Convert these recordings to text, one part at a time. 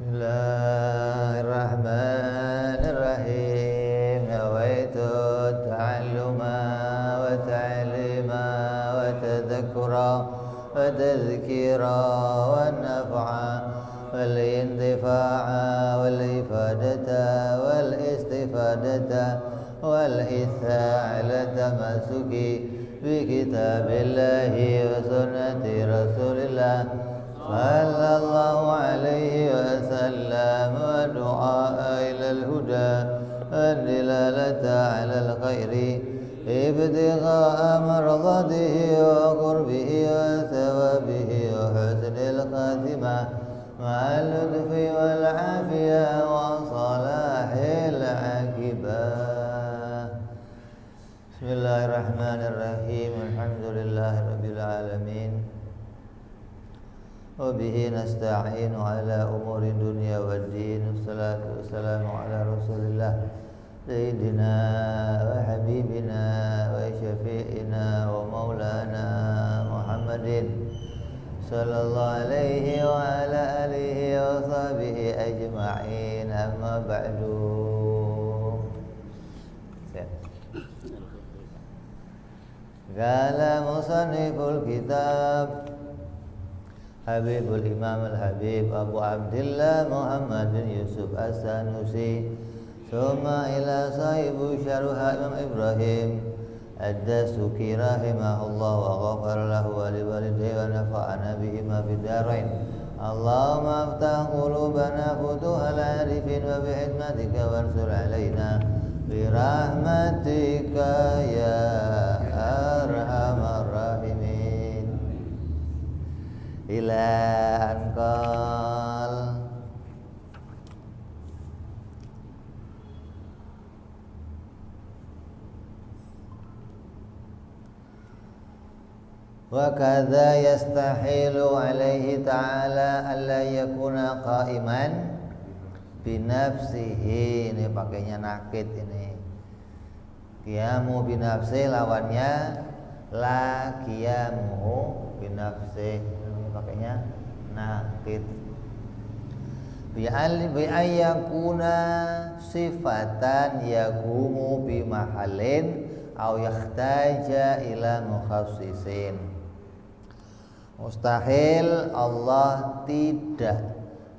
Bismillahirrahmanirrahim. Nawaitu ta'alluma wa ta'lima wa tadhakkura wa tadhkira wa naf'a wal intifa'a wal ifadata wal istifadata wal hitha ala tamasuki bi kitabillahi wa sunnati rasulillah sallallahu alaihi wasallam wa du'a ila al-huda ad-dilalata ala al-khairi ibtigha'a mardatihi wa qurbihi wa thawabihi wa husnil khatimah ma'al lutfi wal afiyah wa salahil aqibah. Bismillahirrahmanirrahim. Alhamdulillahirabbil alamin. Wabihi nasta'inu ala umuri dunia wa din. Wassalatu wassalamu ala rasulillah Sayyidina wa habibina wa syafi'ina wa maulana Muhammadin sallallahu alaihi wa ala alihi wa sahbihi ajma'in. Amma ba'du. Qala musanniful kitab Habibul Imam Al-Habib Abu Abdillah Muhammad bin Yusuf As-Sanusi Suma ila sahibu syarha Imam Ibrahim Ad-Dasuki rahimahullah wa ghafar lahu wa liwalidayhi wa nafa'ana bihima fid darain. Allahumma aftah qulubana futuhal arifin wa bihikmatika wansur alaina birahmatika ya arhamar rahimin. Ila anqal wa kadza yastahilu alaihi ta'ala alla yakuna qa'iman binafsihi. Ini pakainya nakid ini. Qiyamu binafsi lawannya la qiyamu binafsi. Pakainya nakid. Bi ayyakuna sifatan yaqumu bi mahallin aw yahtaja ila mukhassisin. Mustahil Allah tidak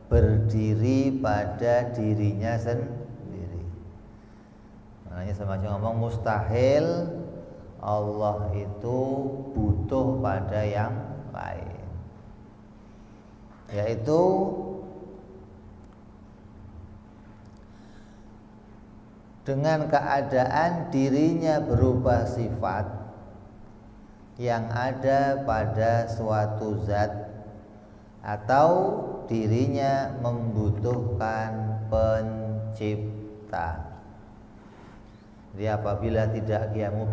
berdiri pada dirinya sendiri. Maknanya semacam ngomong mustahil Allah itu butuh pada yang lain, yaitu dengan keadaan dirinya berupa sifat yang ada pada suatu zat atau dirinya membutuhkan pencipta. Jadi apabila tidak qiyamu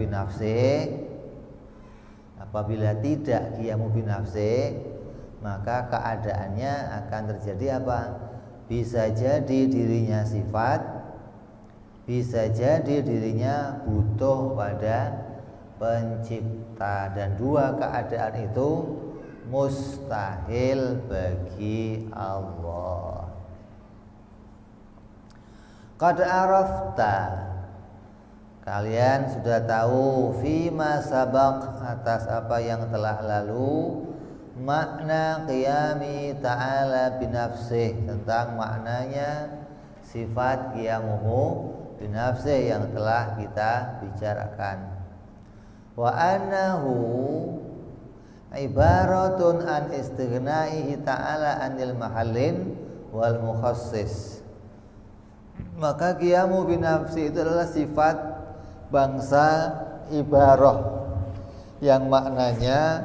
binafsi, maka keadaannya akan terjadi apa? Bisa jadi dirinya sifat, bisa jadi dirinya butuh pada pencipta, dan dua keadaan itu mustahil bagi Allah. Qad arafta, kalian sudah tahu, fima sabaq, atas apa yang telah lalu, makna qiyami ta'ala binafsih, tentang maknanya sifat qiyamuhu binafsih yang telah kita bicarakan. Wa annahu ibaratun an istighnaihi ta'ala anil mahallin wal mukhassis. Maka qiyamu binafsi itu adalah sifat bangsa ibarah yang maknanya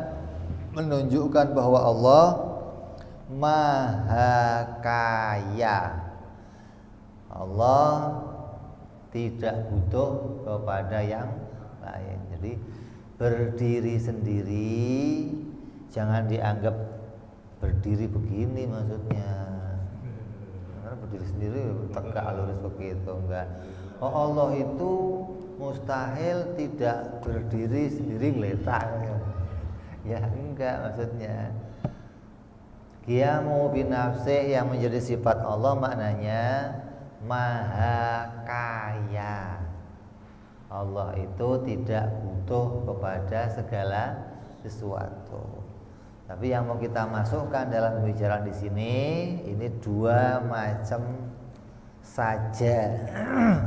menunjukkan bahwa Allah maha kaya. Allah tidak butuh kepada yang lain. Jadi berdiri sendiri jangan dianggap berdiri begini maksudnya. Karena berdiri sendiri tegak lurus begitu, enggak. Oh, Allah itu mustahil tidak berdiri sendiri geletak. Ya enggak, maksudnya Qiyamu binafsi yang menjadi sifat Allah maknanya maha kaya. Allah itu tidak butuh kepada segala sesuatu. Tapi yang mau kita masukkan dalam pembicaraan di sini ini dua macam saja.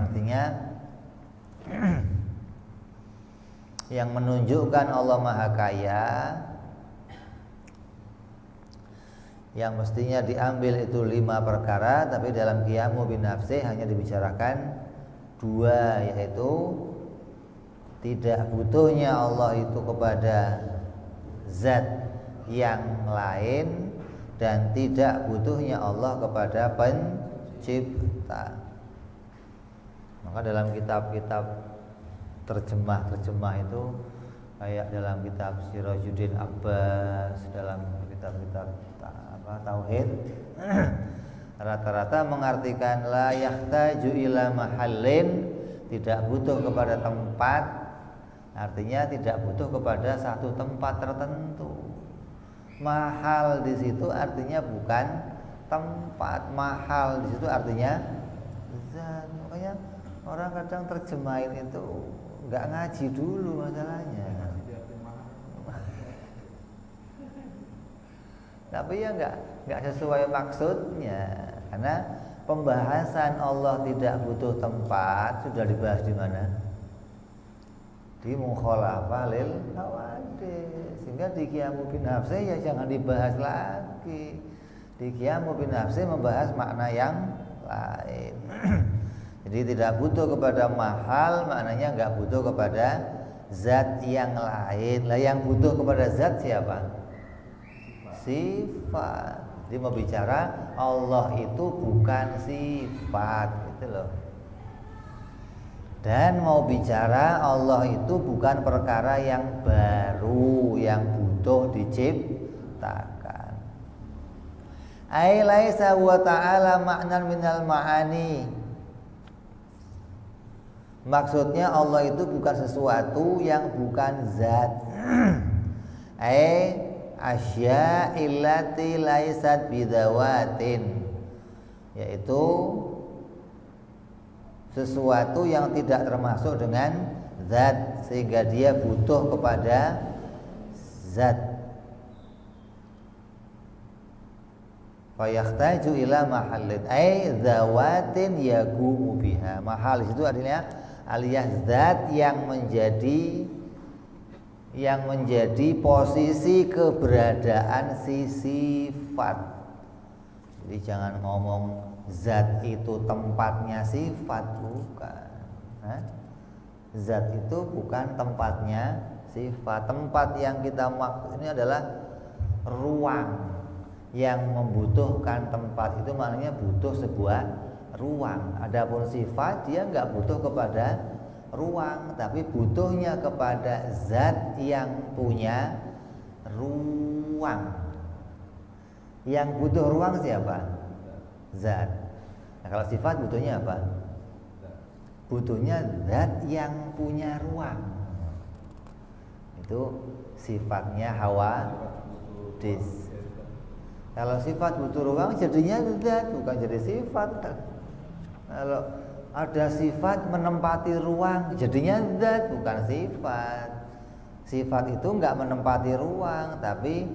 Artinya yang menunjukkan Allah maha kaya, yang mestinya diambil itu 5 perkara, tapi dalam qiyamu binafsi hanya dibicarakan 2, yaitu tidak butuhnya Allah itu kepada zat yang lain dan tidak butuhnya Allah kepada pencipta. Maka dalam kitab-kitab terjemah itu kayak dalam kitab Sirajuddin Abbas, dalam kitab-kitab tauhid rata-rata mengartikan la yahtaju ila mahallin, tidak butuh kepada tempat, artinya tidak butuh kepada satu tempat tertentu. Mahal di situ artinya bukan tempat, mahal di situ artinya zat. Makanya orang kadang terjemahin itu nggak ngaji dulu masalahnya. Tapi ya nggak sesuai maksudnya, karena pembahasan Allah tidak butuh tempat sudah dibahas di mana? Di mukhalafah lil hawadits. Sehingga di qiyamu binafsi ya jangan dibahas lagi. Di qiyamu binafsi membahas makna yang lain. Jadi tidak butuh kepada mahal, maknanya nggak butuh kepada zat yang lain. Lah yang butuh kepada zat siapa? Sifat. Jadi mau bicara Allah itu bukan sifat, gitu loh. Dan mau bicara Allah itu bukan perkara yang baru, yang butuh diciptakan. Ai laisa wa ta'ala ma'nan minal ma'ani. Maksudnya Allah itu bukan sesuatu yang bukan zat. Ai asya illati laisat bidawatin, yaitu sesuatu yang tidak termasuk dengan zat sehingga dia butuh kepada zat. Fa yahtaju ila mahallin ay zawatin yaqumu biha. Mahal itu artinya alias zat yang menjadi posisi keberadaan si sifat. Jadi jangan ngomong zat itu tempatnya sifat, bukan. Zat itu bukan tempatnya sifat. Tempat yang kita maksud ini adalah ruang. Yang membutuhkan tempat itu maknanya butuh sebuah ruang. Adapun sifat dia nggak butuh kepada ruang, tapi butuhnya kepada zat yang punya ruang. Yang butuh ruang siapa? Zat. Nah, kalau sifat butuhnya apa? Butuhnya zat yang punya ruang. Itu sifatnya hawadits. Kalau sifat butuh ruang jadinya zat, bukan jadi sifat. Kalau ada sifat menempati ruang jadinya zat, bukan sifat. Sifat itu enggak menempati ruang, tapi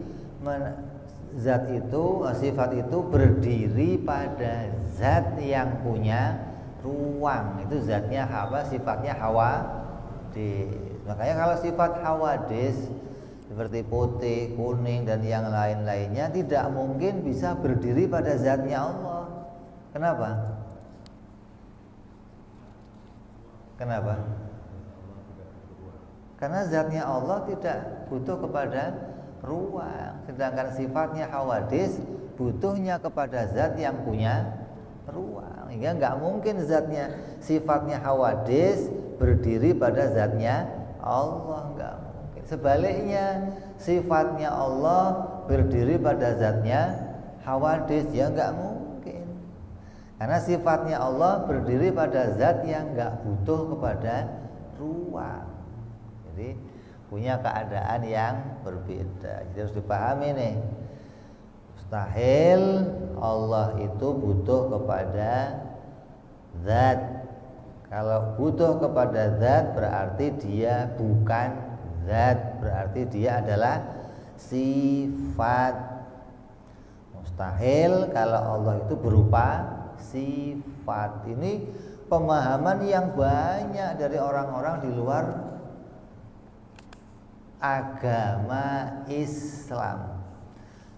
sifat itu berdiri pada zat yang punya ruang. Itu zatnya apa? Sifatnya hawadits. Makanya kalau sifat hawadits seperti putih, kuning dan yang lain-lainnya tidak mungkin bisa berdiri pada zatnya Allah. Kenapa? Kenapa? Karena zatnya Allah tidak butuh kepada ruang, sedangkan sifatnya hawadits butuhnya kepada zat yang punya ruang. Hingga nggak mungkin sifatnya hawadits berdiri pada zatnya Allah, nggak mungkin. Sebaliknya sifatnya Allah berdiri pada zatnya hawadits, ya nggak mungkin. Karena sifatnya Allah berdiri pada zat yang nggak butuh kepada ruang. Jadi punya keadaan yang berbeda. Jadi harus dipahami nih. Mustahil Allah itu butuh kepada zat. Kalau butuh kepada zat berarti dia bukan zat, berarti dia adalah sifat. Mustahil kalau Allah itu berupa sifat. Ini pemahaman yang banyak dari orang-orang di luar agama Islam.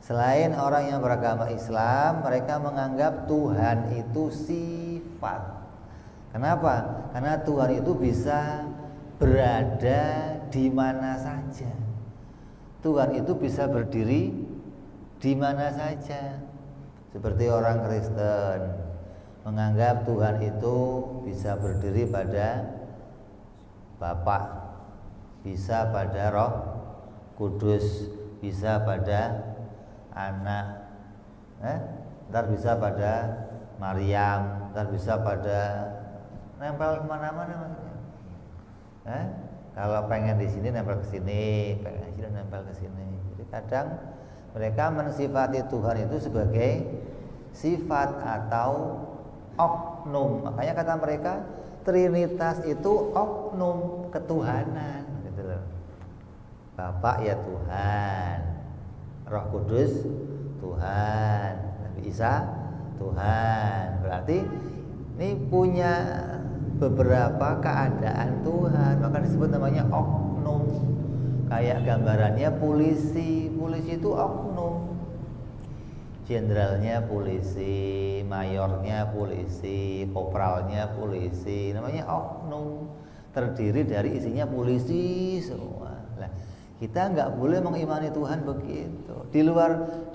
Selain orang yang beragama Islam, mereka menganggap Tuhan itu sifat. Kenapa? Karena Tuhan itu bisa berada di mana saja. Tuhan itu bisa berdiri di mana saja. Seperti orang Kristen menganggap Tuhan itu bisa berdiri pada Bapa, bisa pada Roh Kudus, bisa pada Anak, ntar bisa pada Maryam, ntar bisa pada nempel kemana-mana maksudnya. Kalau pengen di sini nempel ke sini, pengen di sini nempel ke sini. Jadi kadang mereka mensifati Tuhan itu sebagai sifat atau oknum. Makanya kata mereka Trinitas itu oknum ketuhanan, gitu loh. Bapa ya Tuhan, Roh Kudus Tuhan, Nabi Isa Tuhan. Berarti ini punya beberapa keadaan Tuhan, maka disebut namanya oknum. Kayak gambarannya polisi, polisi itu oknum. Jenderalnya polisi, mayornya polisi, kopralnya polisi, namanya oknum. Terdiri dari isinya polisi semua. Nah, kita nggak boleh mengimani Tuhan begitu. Di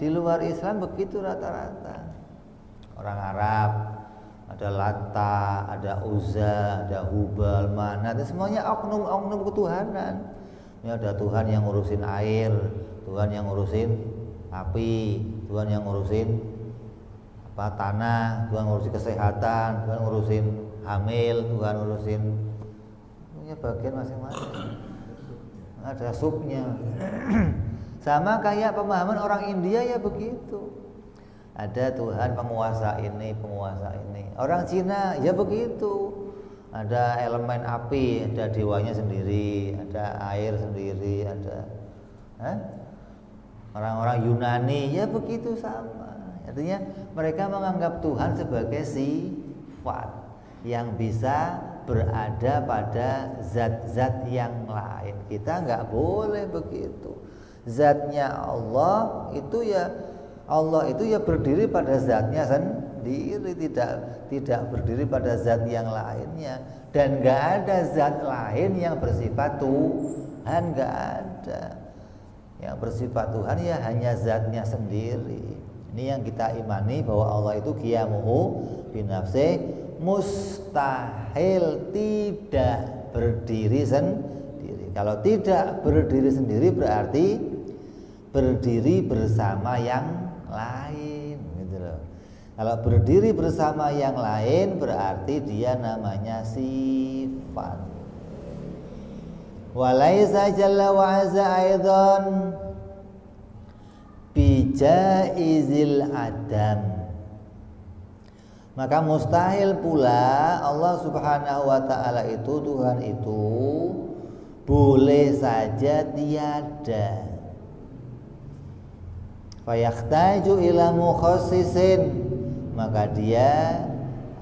luar Islam begitu rata-rata. Orang Arab ada Lata, ada Uzza, ada Hubal, Manat, semuanya oknum-oknum ketuhanan. Ini ada Tuhan yang ngurusin air, Tuhan yang ngurusin api, Tuhan yang ngurusin tanah, Tuhan ngurusin kesehatan, Tuhan ngurusin hamil, Tuhan ngurusin punya bagian masing-masing. Ada subnya. Sama kayak pemahaman orang India ya begitu. Ada Tuhan penguasa ini, penguasa ini. Orang Cina ya begitu. Ada elemen api, ada dewanya sendiri, ada air sendiri, ada orang-orang Yunani ya begitu sama. Artinya mereka menganggap Tuhan sebagai sifat yang bisa berada pada zat-zat yang lain. Kita nggak boleh begitu. Zatnya Allah itu ya berdiri pada zatnya sendiri, tidak berdiri pada zat yang lainnya, dan nggak ada zat lain yang bersifat Tuhan, nggak ada. Yang bersifat Tuhan ya hanya zatnya sendiri. Ini yang kita imani bahwa Allah itu qiyamuhu binafsi, mustahil tidak berdiri sendiri. Kalau tidak berdiri sendiri berarti berdiri bersama yang lain, gitu loh. Kalau berdiri bersama yang lain berarti dia namanya sifat. Walaisa jalla wa azza aidan bijaizil adam. Maka mustahil pula Allah Subhanahu wa ta'ala itu, Tuhan itu boleh saja tiada. Fayakhtaju ila mukhassisin, maka dia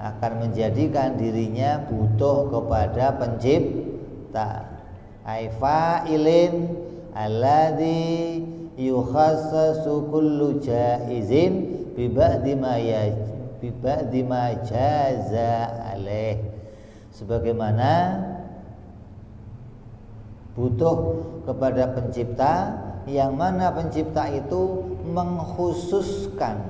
akan menjadikan dirinya butuh kepada pencipta. Ai fa'ilin alladhi yukhassasu kullu jaizin bi ba'di ma jaza alaih. Sebagaimana butuh kepada pencipta, yang mana pencipta itu mengkhususkan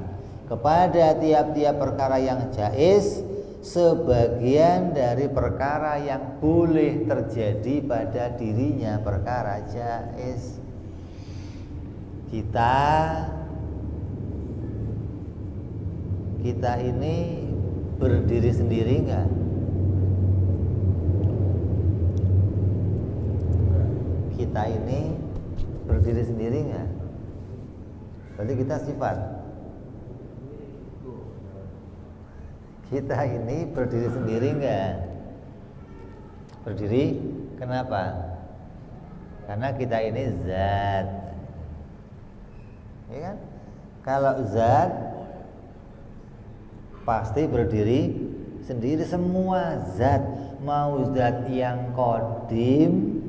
kepada tiap-tiap perkara yang jaiz sebagian dari perkara yang boleh terjadi pada dirinya, perkara jaiz. Kita ini berdiri sendiri enggak? Kita ini berdiri sendiri enggak? Berarti kita sifat. Kita ini berdiri sendiri enggak? Berdiri kenapa? Karena kita ini zat. Ya kan? Kalau zat pasti berdiri sendiri semua zat, mau zat yang qadim,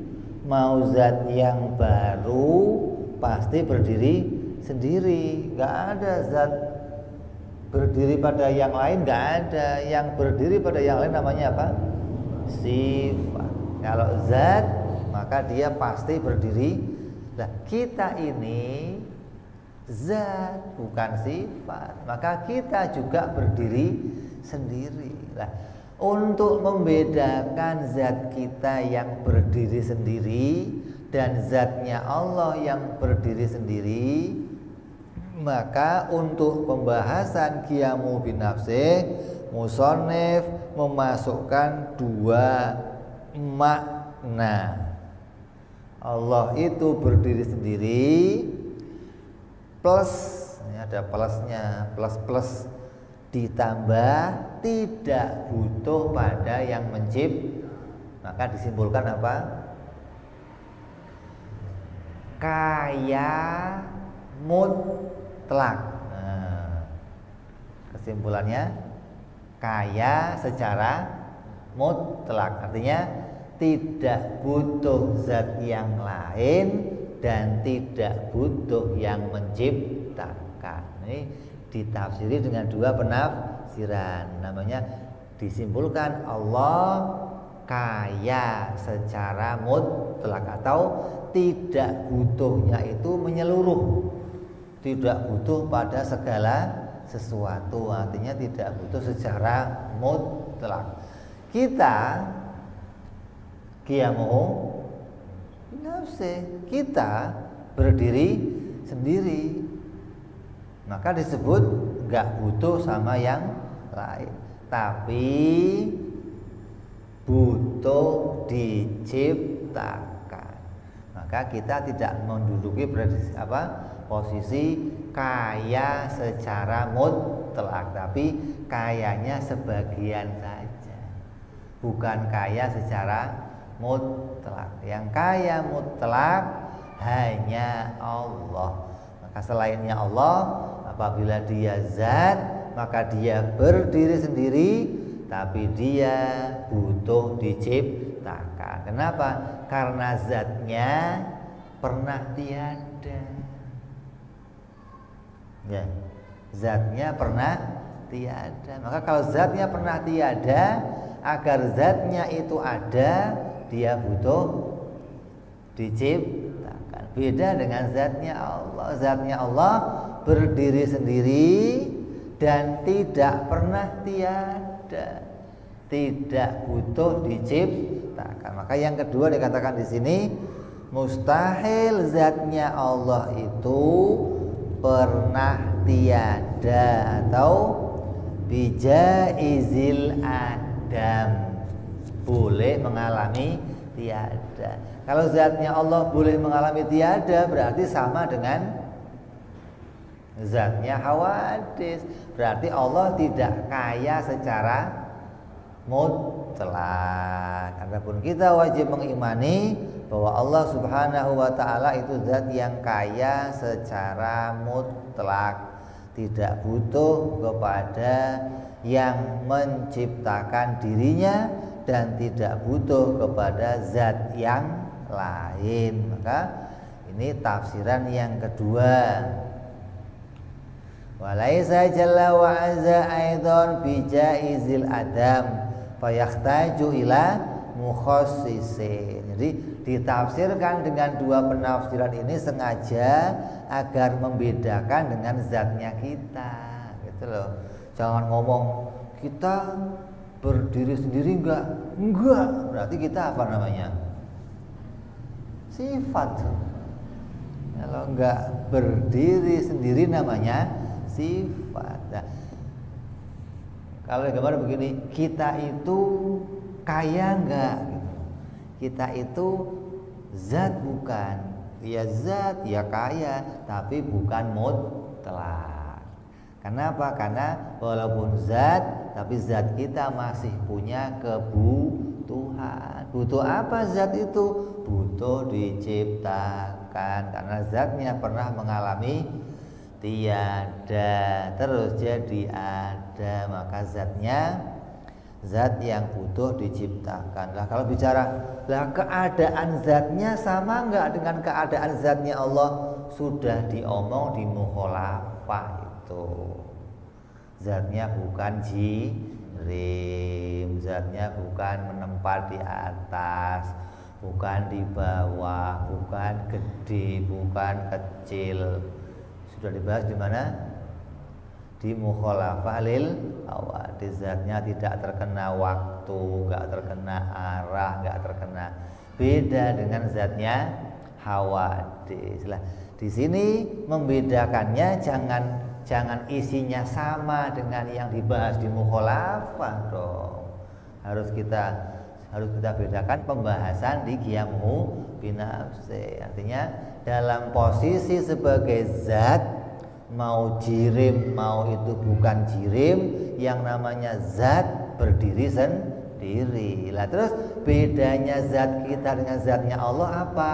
mau zat yang baru, pasti berdiri sendiri. Enggak ada zat berdiri pada yang lain, enggak ada. Yang berdiri pada yang lain namanya apa? Sifat. Kalau zat maka dia pasti berdiri. Nah, kita ini zat bukan sifat, maka kita juga berdiri sendiri. Nah, untuk membedakan zat kita yang berdiri sendiri dan zatnya Allah yang berdiri sendiri, maka untuk pembahasan Qiyamu binafsih, musannif memasukkan dua makna. Allah itu berdiri sendiri plus, ini ada plusnya, plus ditambah tidak butuh pada yang mencipta. Maka disimpulkan apa? Kaya mutlak. Nah, kesimpulannya kaya secara mutlak, artinya tidak butuh zat yang lain dan tidak butuh yang menciptakan. Ini ditafsiri dengan dua penafsiran. Namanya disimpulkan Allah kaya secara mutlak atau tidak butuhnya itu menyeluruh, tidak butuh pada segala sesuatu, artinya tidak butuh secara mutlak. Kita qiyamu binafsih, kita berdiri sendiri, maka disebut enggak butuh sama yang lain, tapi butuh diciptakan. Maka kita tidak menduduki posisi kaya secara mutlak, tapi kayanya sebagian saja, bukan kaya secara mutlak. Yang kaya mutlak hanya Allah. Maka selainnya Allah, apabila dia zat, maka dia berdiri sendiri, tapi dia butuh diciptakan. Kenapa? Karena zatnya pernah tiada. Ya, zatnya pernah tiada. Maka kalau zatnya pernah tiada, agar zatnya itu ada, dia butuh diciptakan. Beda dengan zatnya Allah. Zatnya Allah berdiri sendiri dan tidak pernah tiada, tidak butuh diciptakan. Maka yang kedua dikatakan di sini, mustahil zatnya Allah itu pernah tiada atau bijaizil adam, boleh mengalami tiada. Kalau zatnya Allah boleh mengalami tiada, berarti sama dengan zatnya hawadis. Berarti Allah tidak kaya secara mutlak. Adapun kita wajib mengimani bahwa Allah Subhanahu wa ta'ala itu zat yang kaya secara mutlak, tidak butuh kepada yang menciptakan dirinya dan tidak butuh kepada zat yang lain. Maka ini tafsiran yang kedua. Walaisa jalla wa azza aidan bijaizil adam fayahtaju ila mukhassisin. Jadi ditafsirkan dengan dua penafsiran ini sengaja agar membedakan dengan zatnya kita, gitu loh. Jangan ngomong kita berdiri sendiri enggak, berarti kita apa namanya? Sifat. Kalau enggak berdiri sendiri namanya sifat. Nah, kalau gambar begini, kita itu kaya enggak? Kita itu zat bukan? Ya zat, ya kaya, tapi bukan mutlak. Kenapa? Karena walaupun zat, tapi zat kita masih punya kebutuhan. Butuh apa zat itu? Butuh diciptakan. Karena zatnya pernah mengalami tiada, terus jadi ada. Maka zatnya zat yang butuh diciptakan. Lah kalau bicara keadaan zatnya sama enggak dengan keadaan zatnya Allah? Sudah diomong di mukhalafah itu. Zatnya bukan jirim, zatnya bukan menempat di atas, bukan di bawah, bukan gede, bukan kecil. Sudah dibahas di mana? Di mukhalafah lil hawadits. Zatnya tidak terkena waktu, enggak terkena arah, enggak terkena. Beda dengan zatnya hawadits. Lah, di sini membedakannya jangan isinya sama dengan yang dibahas di mukhalafah dong. Harus kita bedakan pembahasan di qiyamuhu binafsi. Artinya dalam posisi sebagai zat, mau jirim mau itu bukan jirim, yang namanya zat berdiri sendiri. Lah terus bedanya zat kita dengan zatnya Allah apa?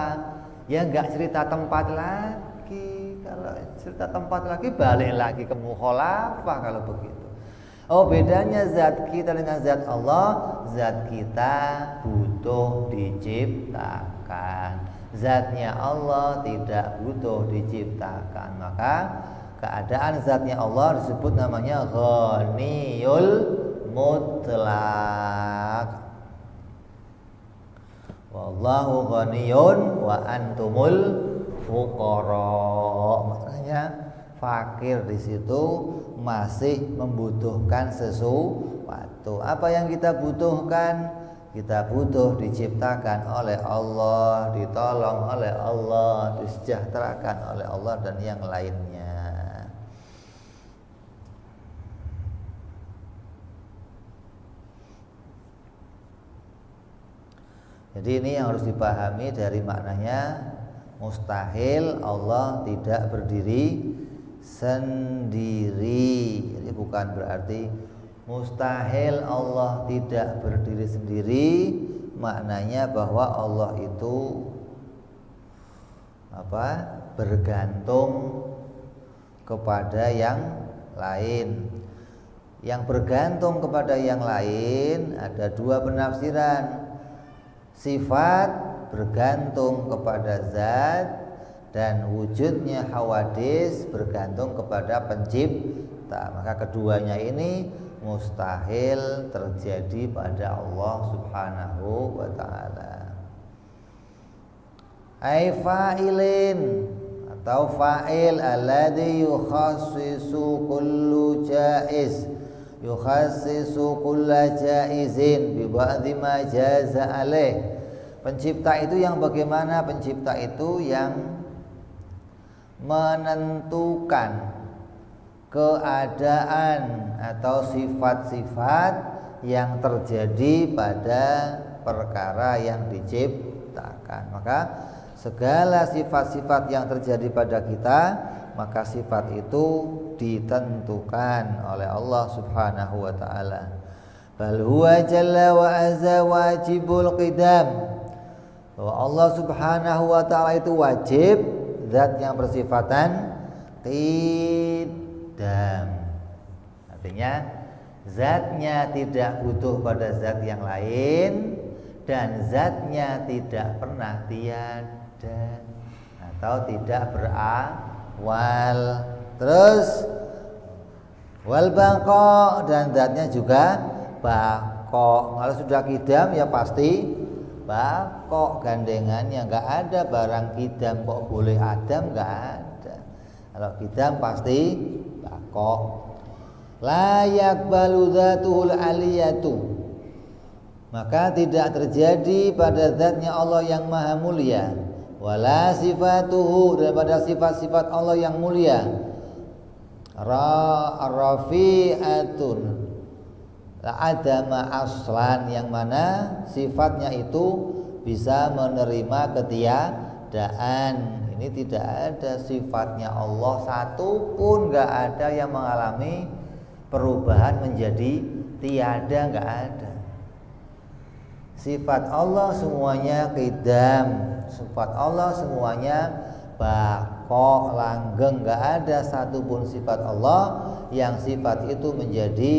Ya enggak cerita tempat lagi. Kalau cerita tempat lagi balik lagi ke mukhalafah kalau begitu. Oh, bedanya zat kita dengan zat Allah, zat kita butuh diciptakan. Zatnya Allah tidak butuh diciptakan. Maka keadaan zatnya Allah disebut namanya ghaniyul mutlaq. Wallahu ghaniyun wa antumul fuqara. Maknanya fakir di situ masih membutuhkan sesuatu. Apa yang kita butuhkan? Kita butuh diciptakan oleh Allah, ditolong oleh Allah, disejahterakan oleh Allah dan yang lainnya. Jadi ini yang harus dipahami dari maknanya mustahil Allah tidak berdiri sendiri. Jadi bukan berarti mustahil Allah tidak berdiri sendiri, maknanya bahwa Allah itu bergantung kepada yang lain. Yang bergantung kepada yang lain ada dua penafsiran. Sifat bergantung kepada zat dan wujudnya hawadits bergantung kepada pencipta. Maka keduanya ini mustahil terjadi pada Allah Subhanahu wa taala. Ai fa'ilin atau fa'il alladhi yukhassisu kullu jaiz, yukhassisu kulla jaizin bi ba'dhi ma jaza alaih. Pencipta itu yang bagaimana? Pencipta itu yang menentukan keadaan atau sifat-sifat yang terjadi pada perkara yang diciptakan. Maka segala sifat-sifat yang terjadi pada kita, maka sifat itu ditentukan oleh Allah Subhanahu wa taala. Bal huwa jalla wa azza wajibul qidam. Bahwa Allah Subhanahu wa taala itu wajib, zat yang bersifatan qidam. Artinya zatnya tidak butuh pada zat yang lain dan zatnya tidak pernah tiada atau tidak berawal. Terus wal baqa, dan zatnya juga baqa. Kalau sudah qidam ya pasti baqa gandengannya, enggak ada barang qidam kok boleh adam, enggak ada. Kalau qidam pasti baqa. La yaqbalu dzatuhul aliyatu, maka tidak terjadi pada zatnya Allah yang maha mulia, wala sifatuhu, dan pada sifat-sifat Allah yang mulia, rafi'atun la adama aslan, yang mana sifatnya itu bisa menerima ketiadaan. ini tidak ada sifatnya Allah satu pun nggak ada yang mengalami perubahan menjadi tiada, nggak ada. Sifat Allah semuanya qidam, sifat Allah semuanya baqo, langgeng, nggak ada satupun sifat Allah yang sifat itu menjadi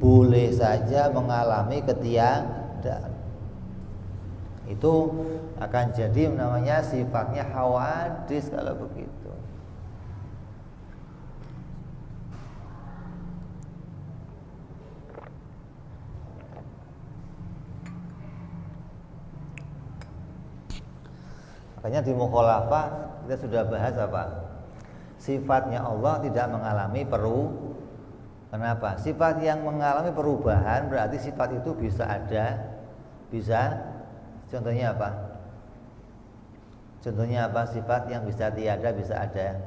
boleh saja mengalami ketiadaan. Itu akan jadi namanya sifatnya hawadis kalau begitu. Makanya di mukhalafah kita sudah bahas apa? Sifatnya Allah tidak mengalami Kenapa? Sifat yang mengalami perubahan berarti sifat itu bisa ada, bisa. Contohnya apa? Contohnya apa sifat yang bisa tiada, bisa ada?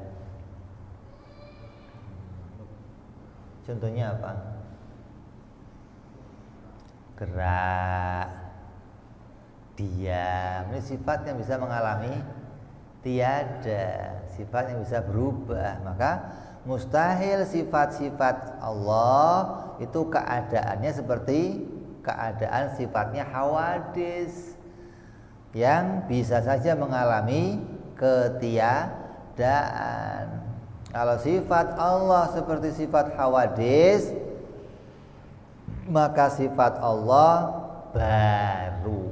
Contohnya apa? Gerak, diam. Ini sifat yang bisa mengalami tiada, sifat yang bisa berubah. Maka mustahil sifat-sifat Allah itu keadaannya seperti keadaan sifatnya hawadis yang bisa saja mengalami ketiadaan. Kalau sifat Allah seperti sifat hawadis, maka sifat Allah baru.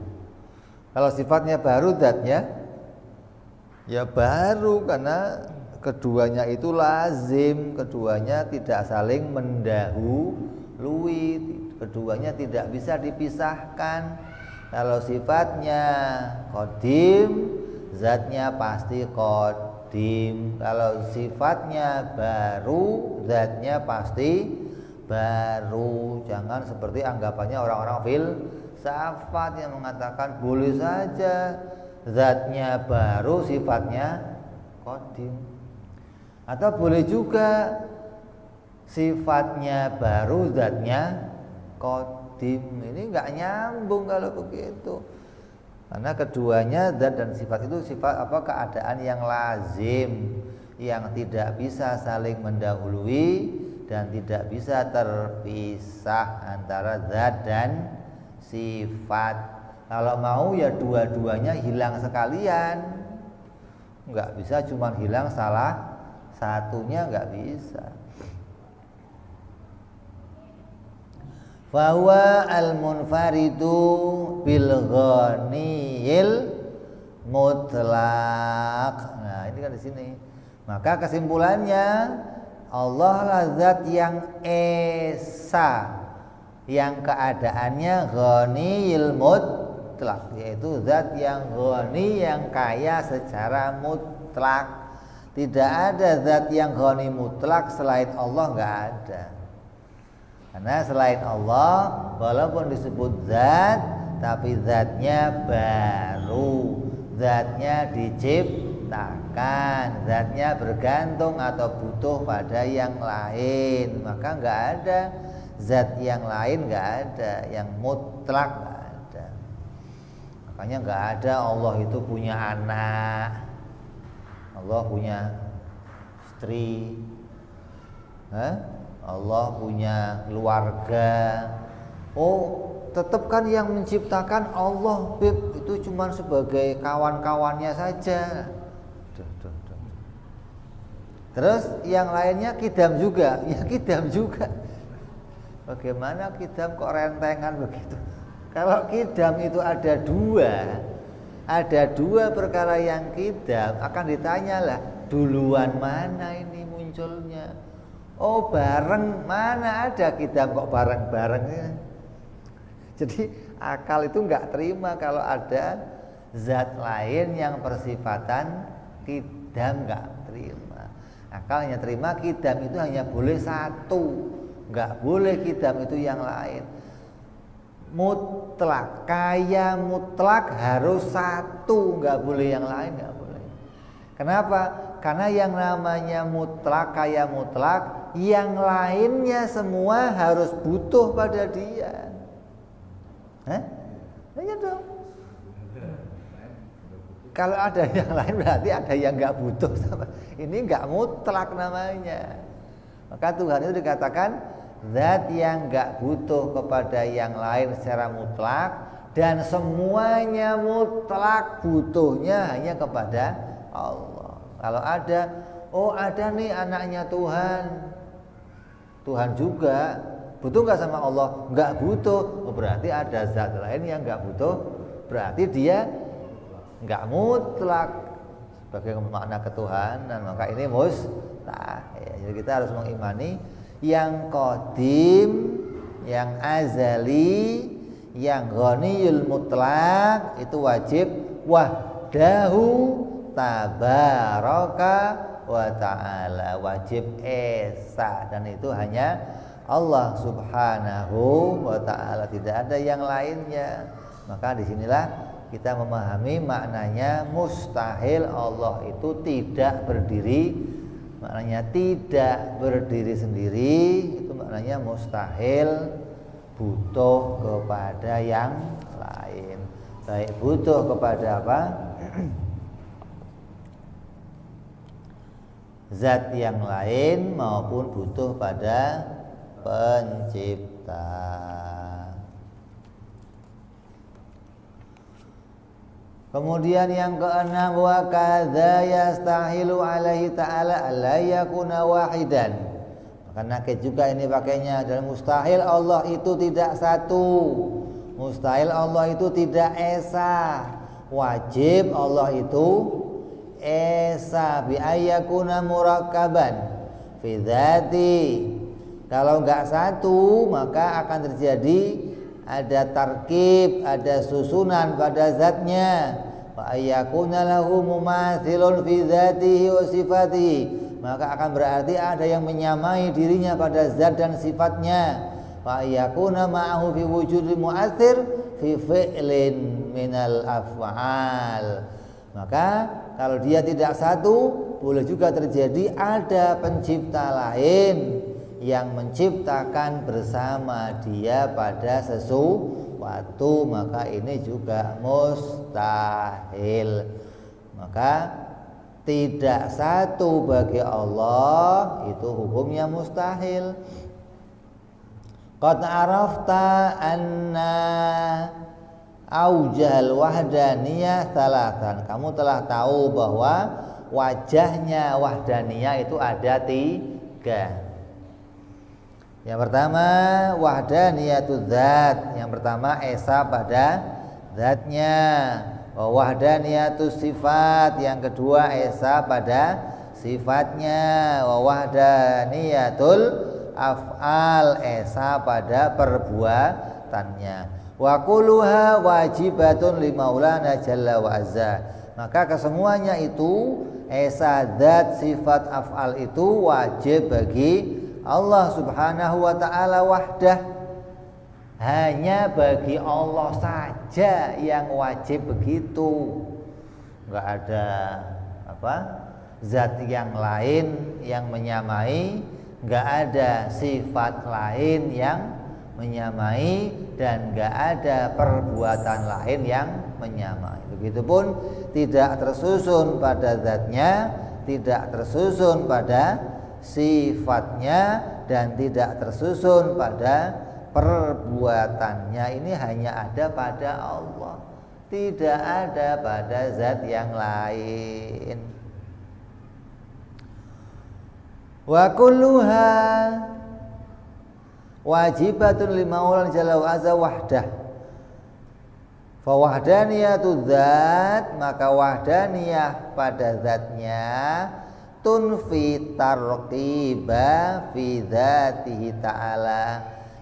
Kalau sifatnya baru, zatnya ya baru, karena keduanya itu lazim, keduanya tidak saling mendahului, keduanya tidak bisa dipisahkan. Kalau sifatnya qadim, zatnya pasti qadim. Kalau sifatnya baru, zatnya pasti baru. Jangan seperti anggapannya orang-orang filsafat yang mengatakan boleh saja zatnya baru, sifatnya qadim. Atau boleh juga sifatnya baru, zatnya qadim. Ini enggak nyambung kalau begitu. Karena keduanya zat dan sifat itu sifat apa? Keadaan yang lazim, yang tidak bisa saling mendahului dan tidak bisa terpisah antara zat dan sifat. Kalau mau ya dua-duanya hilang sekalian. Enggak bisa cuma hilang salah satunya, enggak bisa. Fahuwa al-munfaridu bil ghaniyil mutlaq. Nah, ini kan di sini. Maka kesimpulannya Allah lah zat yang esa, yang keadaannya ghaniyil mutlaq, yaitu zat yang ghani, yang kaya secara mutlak. Tidak ada zat yang ghani mutlak selain Allah, enggak ada. Karena selain Allah walaupun disebut zat, tapi zatnya baru, zatnya diciptakan, zatnya bergantung atau butuh pada yang lain. Maka enggak ada zat yang lain, enggak ada yang mutlak, enggak ada. Makanya enggak ada Allah itu punya anak, Allah punya istri, Allah punya keluarga. Oh, tetap kan yang menciptakan Allah, Beb, itu cuma sebagai kawan-kawannya saja. Terus yang lainnya kidam juga, ya kidam juga. Bagaimana kidam kok rentengan begitu? Kalau kidam itu ada dua perkara yang kidam, akan ditanyalah duluan mana ini munculnya. Oh bareng, mana ada kidam kok bareng-bareng. Jadi akal itu enggak terima kalau ada zat lain yang persifatan kidam, enggak terima. Akalnya terima kidam itu hanya boleh satu, enggak boleh kidam itu yang lain. Mutlak, kaya mutlak harus satu, enggak boleh yang lain, enggak boleh. Kenapa? Karena yang namanya mutlak, kaya mutlak, yang lainnya semua harus butuh pada dia. Iya dong. Kalau ada yang lain berarti ada yang nggak butuh sama. Ini nggak mutlak namanya. Maka Tuhan itu dikatakan zat yang nggak butuh kepada yang lain secara mutlak dan semuanya mutlak butuhnya hanya kepada Allah. Kalau ada, oh ada nih anaknya Tuhan, Tuhan juga butuh nggak sama Allah? Nggak butuh. Oh, berarti ada zat lain yang nggak butuh. Berarti dia nggak mutlak sebagai makna ketuhanan. Maka ini mustahil. Jadi kita harus mengimani yang qadim, yang azali, yang ghaniyul mutlak itu wajib wahdahu tabaraka wa ta'ala, wajib esa, dan itu hanya Allah subhanahu wa ta'ala, tidak ada yang lainnya. Maka disinilah kita memahami maknanya mustahil Allah itu tidak berdiri, maknanya tidak berdiri sendiri, itu maknanya mustahil butuh kepada yang lain. Baik butuh kepada apa? Zat yang lain maupun butuh pada pencipta. Kemudian yang keenam, wa kadza yastahilu alaihi ta'ala alla yakuna wahidan. Maka nakid juga ini pakainya, dan mustahil Allah itu tidak satu. Mustahil Allah itu tidak esa. Wajib Allah itu esa bi ayyakuna murakkaban fi dzati. Kalau enggak satu maka akan terjadi ada tarkib, ada susunan pada zatnya. Wa ayyakuna lahu mumathilun fi dzatihi wa sifatihi, maka akan berarti ada yang menyamai dirinya pada zat dan sifatnya. Wa ayyakuna ma'ahu fi wujudi mu'athir fi fi'lin minal af'al, maka kalau dia tidak satu, boleh juga terjadi ada pencipta lain yang menciptakan bersama dia pada sesuatu, maka ini juga mustahil. Maka tidak satu bagi Allah itu hukumnya mustahil. Qad arafta anna aujal wahdaniyah salatan. Kamu telah tahu bahwa wajahnya wahdaniyah itu ada tiga. Yang pertama wahdaniyatul zat, yang pertama esa pada zatnya. Wahdaniyatus sifat, yang kedua esa pada sifatnya. Wahdaniyatul af'al, esa pada perbuatannya. Wa kulluha wajibatun li maulana jalla wa azza. Maka kesemuanya itu esa zat sifat af'al itu wajib bagi Allah subhanahu wa ta'ala wahdah. Hanya bagi Allah saja yang wajib begitu. Enggak ada zat yang lain yang menyamai, enggak ada sifat lain yang menyamai, dan enggak ada perbuatan lain yang menyamai. Begitupun tidak tersusun pada zatnya, tidak tersusun pada sifatnya, dan tidak tersusun pada perbuatannya. Ini hanya ada pada Allah, tidak ada pada zat yang lain. Wa kulluha wajibatun li maulana jalla wa azza wahdah. Fa wahdaniyatu zat, maka wahdaniyah pada zatnya tunfi tarqiba fi dzatihi ta'ala,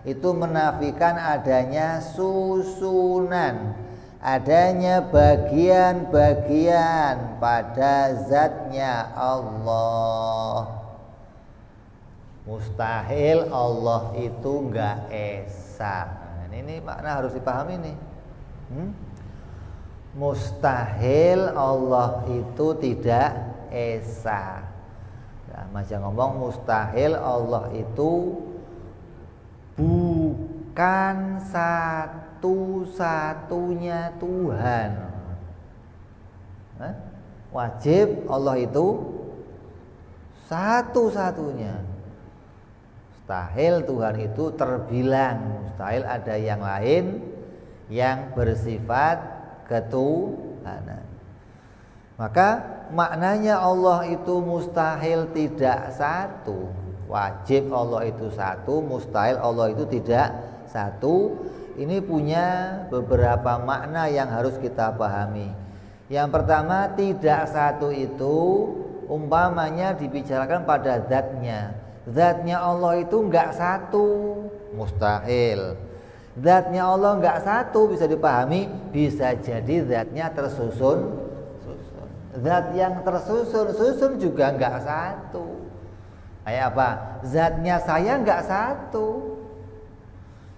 itu menafikan adanya susunan, adanya bagian-bagian pada zatnya Allah. Mustahil Allah itu enggak esa. Nah, ini makna harus dipahami nih. Mustahil Allah itu tidak esa. Nah, Masya ngomong mustahil Allah itu bukan satu-satunya Tuhan. Wajib Allah itu satu-satunya. Mustahil Tuhan itu terbilang, mustahil ada yang lain yang bersifat ketuhanan. Maka maknanya Allah itu mustahil tidak satu. Wajib Allah itu satu, mustahil Allah itu tidak satu. Ini punya beberapa makna yang harus kita pahami. Yang pertama, tidak satu itu umpamanya dibicarakan pada zatnya. Zatnya Allah itu enggak satu, mustahil. Zatnya Allah enggak satu bisa dipahami, bisa jadi zatnya tersusun. Zat yang tersusun juga enggak satu. Kayak apa? Zatnya saya enggak satu.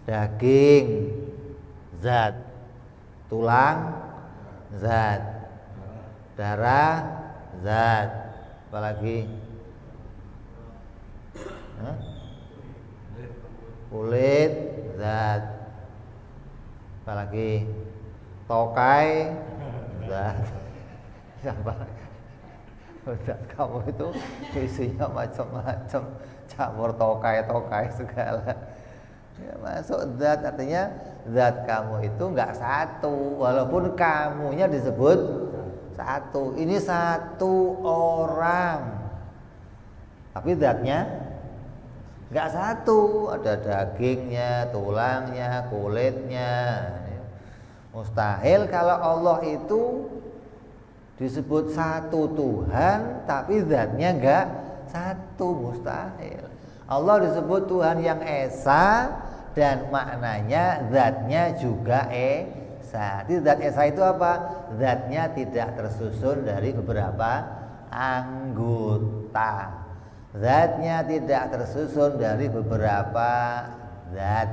Daging zat, tulang zat, darah zat, apalagi kulit zat, apalagi tokai zat. Siapa? Zat kamu itu isinya macam-macam, campur tokai segala. Ya, masuk zat artinya zat kamu itu enggak satu, walaupun kamunya disebut satu. Ini satu orang, tapi zatnya enggak satu. Ada dagingnya, tulangnya, kulitnya. Mustahil kalau Allah itu disebut satu Tuhan, tapi zatnya enggak satu, mustahil. Allah disebut Tuhan yang esa dan maknanya zatnya juga esa. Jadi zat esa itu apa? Zatnya tidak tersusun dari beberapa anggota. Zatnya tidak tersusun dari beberapa zat.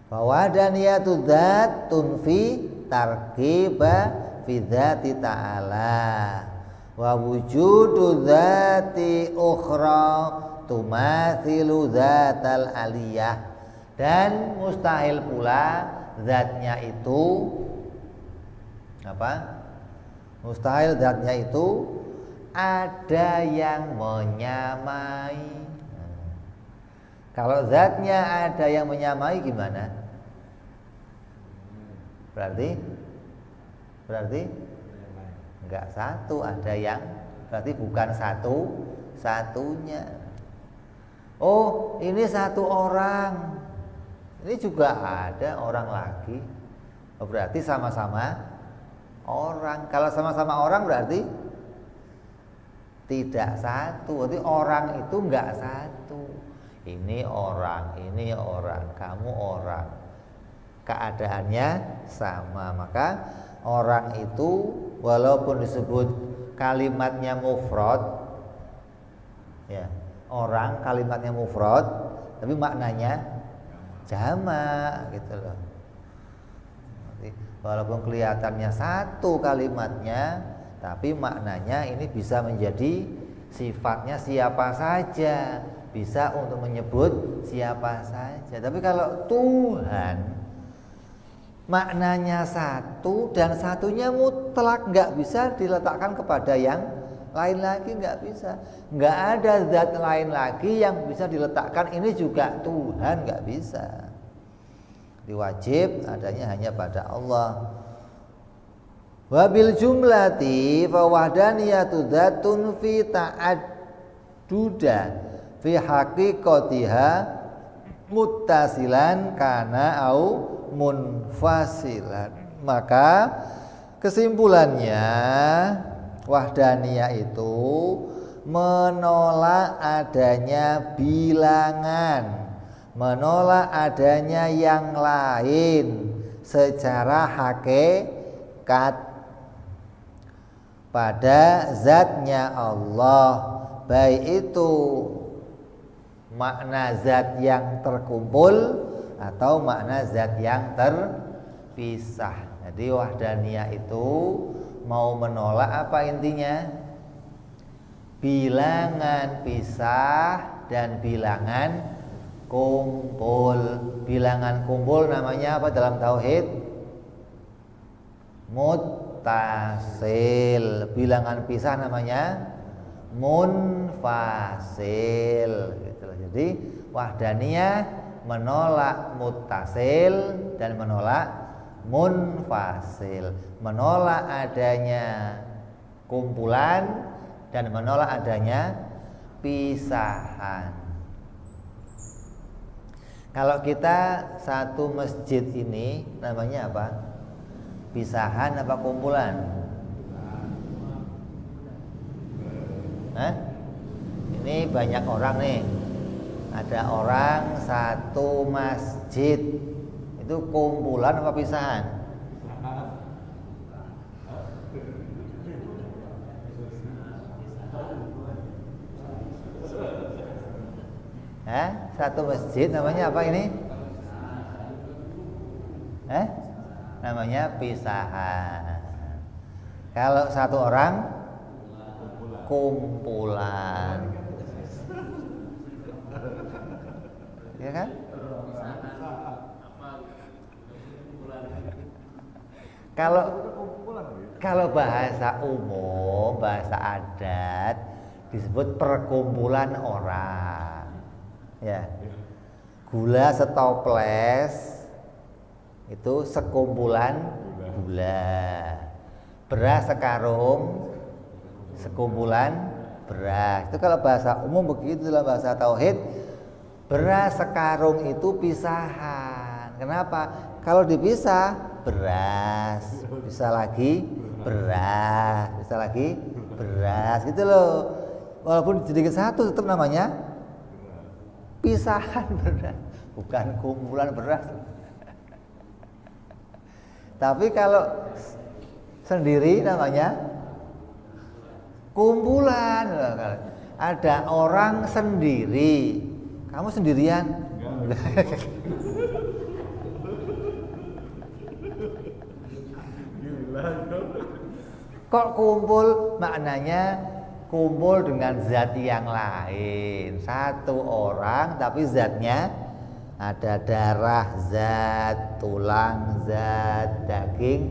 Fawadaniyatu dzat tunfi tarkiba fi dzati ta'ala wa wujudu dzati ukhra tumathilu dzatal aliyah. Dan mustahil pula zatnya itu apa? Mustahil zatnya itu ada yang menyamai. Kalau zatnya ada yang menyamai gimana? Berarti enggak satu, ada yang berarti bukan satunya. Oh, ini satu orang. Ini juga ada orang lagi. Oh, berarti sama-sama orang. Kalau sama-sama orang berarti tidak satu. Berarti orang itu enggak satu. Ini orang, kamu orang. Keadaannya sama. Maka orang itu walaupun disebut kalimatnya mufrad, ya, orang kalimatnya mufrad, tapi maknanya jamak gitu loh. Walaupun kelihatannya satu kalimatnya, tapi maknanya ini bisa menjadi sifatnya siapa saja, bisa untuk menyebut siapa saja. Tapi kalau Tuhan maknanya satu dan satunya mutlak, nggak bisa diletakkan kepada yang lain lagi, nggak bisa. Nggak ada zat lain lagi yang bisa diletakkan ini juga Tuhan, nggak bisa. Diwajib adanya hanya pada Allah. Wabil jumlati fa wahdaniyatu dzatun fi ta'adduda fi haqiqatiha muttasilan kana au munfasilan. Maka kesimpulannya wahdaniyah itu menolak adanya bilangan, menolak adanya yang lain secara hakikat pada zatnya Allah, baik itu makna zat yang terkumpul atau makna zat yang terpisah. Jadi wahdaniyah itu mau menolak apa intinya? Bilangan pisah dan bilangan kumpul. Bilangan kumpul namanya apa dalam tauhid? Muttasil. Bilangan pisah namanya munfasil gitu. Jadi wahdaniyah menolak muttasil dan menolak munfasil, menolak adanya kumpulan dan menolak adanya pisahan. Kalau kita satu masjid ini namanya apa? Pisahan apa kumpulan? Ini banyak orang nih. Ada orang satu masjid. Itu kumpulan apa pisahan? Satu masjid namanya apa ini? Namanya pisahan. Kalau satu orang kumpulan. Ya kan? Kalau bahasa umum, bahasa adat disebut perkumpulan orang. Ya. Gula setoples itu sekumpulan gula. Beras sekarung sekumpulan beras. Itu kalau bahasa umum begitu. Dalam bahasa tauhid, beras sekarung itu pisahan. Kenapa? Kalau dipisah, beras, bisa lagi beras, bisa lagi beras, gitu loh. Walaupun sedikit satu tetap namanya pisahan beras, bukan kumpulan beras. Tapi kalau sendiri namanya kumpulan. Ada orang sendiri, kamu sendirian? Kok kumpul? Maknanya kumpul dengan zat yang lain. Satu orang tapi zatnya ada darah zat, tulang zat, daging,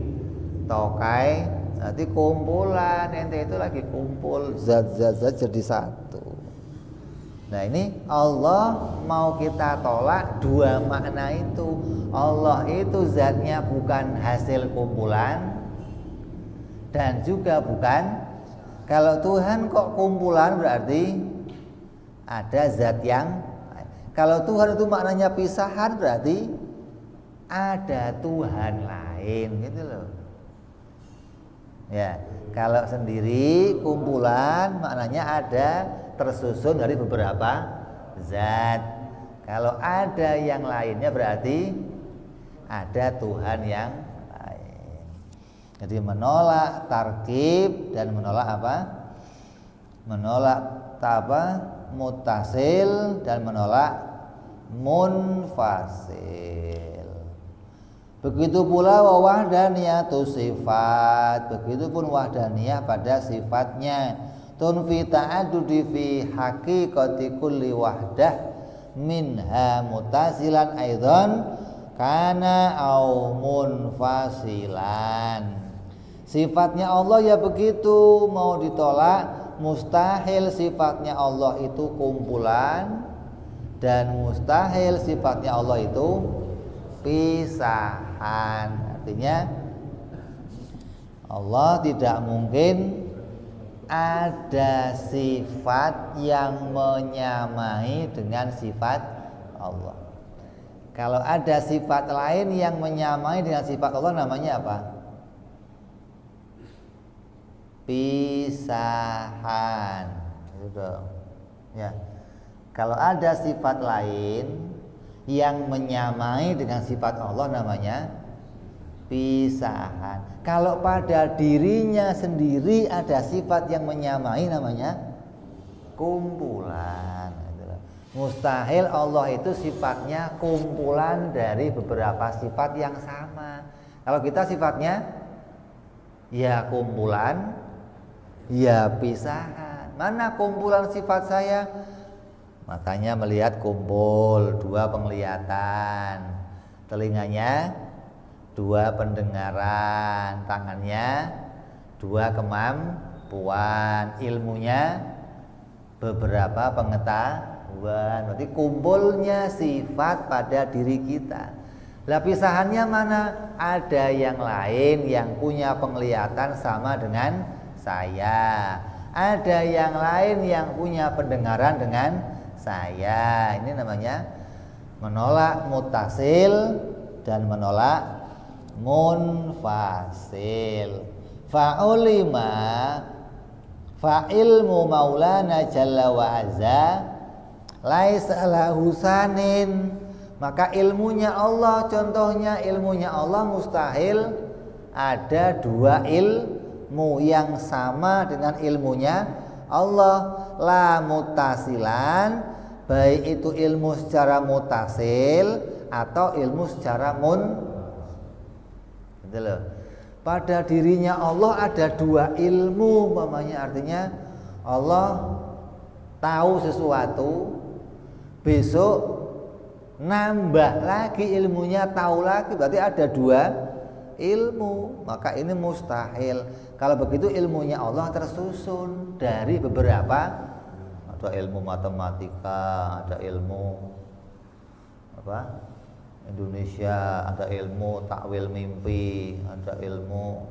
tokai. Nanti kumpulan, ente itu lagi kumpul zat-zat jadi satu. Nah ini Allah mau kita tolak dua makna itu. Allah itu zatnya bukan hasil kumpulan dan juga bukan. Kalau Tuhan kok kumpulan berarti ada zat yang. Kalau Tuhan itu maknanya pisahan berarti ada Tuhan lain gitu loh. Ya, kalau sendiri kumpulan maknanya ada tersusun dari beberapa zat. Kalau ada yang lainnya berarti ada Tuhan yang lain. Jadi menolak tarkib dan menolak apa? Menolak muttasil dan menolak munfasil. Begitu pula wahdaniyatu sifat. Begitupun wahdaniyah pada sifatnya. Tunfi ta'adudi fi haqiqati kulli wahdah minha mutasilan aidan kana au munfasilan. Sifatnya Allah ya begitu, mau ditolak mustahil sifatnya Allah itu kumpulan dan mustahil sifatnya Allah itu pisahan. Artinya Allah tidak mungkin ada sifat yang menyamai dengan sifat Allah. Kalau ada sifat lain yang menyamai dengan sifat Allah namanya apa? Pisahan. Itu dong. Ya. Kalau ada sifat lain yang menyamai dengan sifat Allah namanya pisahan. Kalau pada dirinya sendiri ada sifat yang menyamai namanya kumpulan. Mustahil Allah itu sifatnya kumpulan dari beberapa sifat yang sama. Kalau kita sifatnya ya kumpulan, ya pisahan. Mana kumpulan sifat saya? Matanya melihat kumpul, 2 penglihatan. Telinganya 2 pendengaran. Tangannya 2 kemampuan. Ilmunya beberapa pengetahuan. Berarti kumpulnya sifat pada diri kita. Lah pisahannya mana? Ada yang lain yang punya penglihatan sama dengan saya. Ada yang lain yang punya pendengaran dengan saya. Ini namanya menolak mutasil dan menolak munfasil. Fa'ulima fa'ilmu maulana jalla wa azza laisa lahu sanin. Maka ilmunya Allah, contohnya ilmunya Allah mustahil ada 2 ilmu yang sama dengan ilmunya Allah. La mutasilan, baik itu ilmu secara mutasil atau ilmu secara gitu loh. Pada dirinya Allah ada 2 ilmu umpamanya, artinya Allah tahu sesuatu, besok nambah lagi ilmunya, tahu lagi, berarti ada 2 ilmu. Maka ini mustahil. Kalau begitu ilmunya Allah tersusun dari beberapa, ada ilmu matematika, ada ilmu Indonesia, ada ilmu takwil mimpi, ada ilmu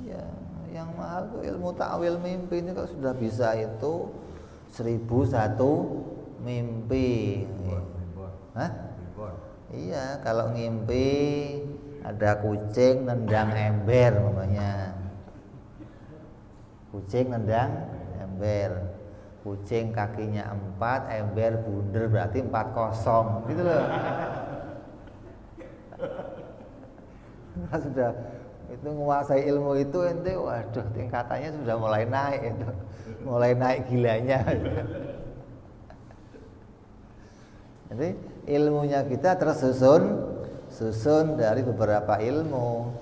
iya, yang mahal tuh ilmu takwil mimpi. Ini kalau sudah bisa itu 1001 mimpi. Iya, kalau ngimpi ada kucing nendang ember namanya. Kucing nendang ember. Kucing kakinya 4, ember bunder, berarti 4-0 gitu loh. Sudah itu menguasai ilmu itu ente, waduh, tingkatannya sudah mulai naik itu. Mulai naik gilanya. Jadi ilmunya kita tersusun dari beberapa ilmu.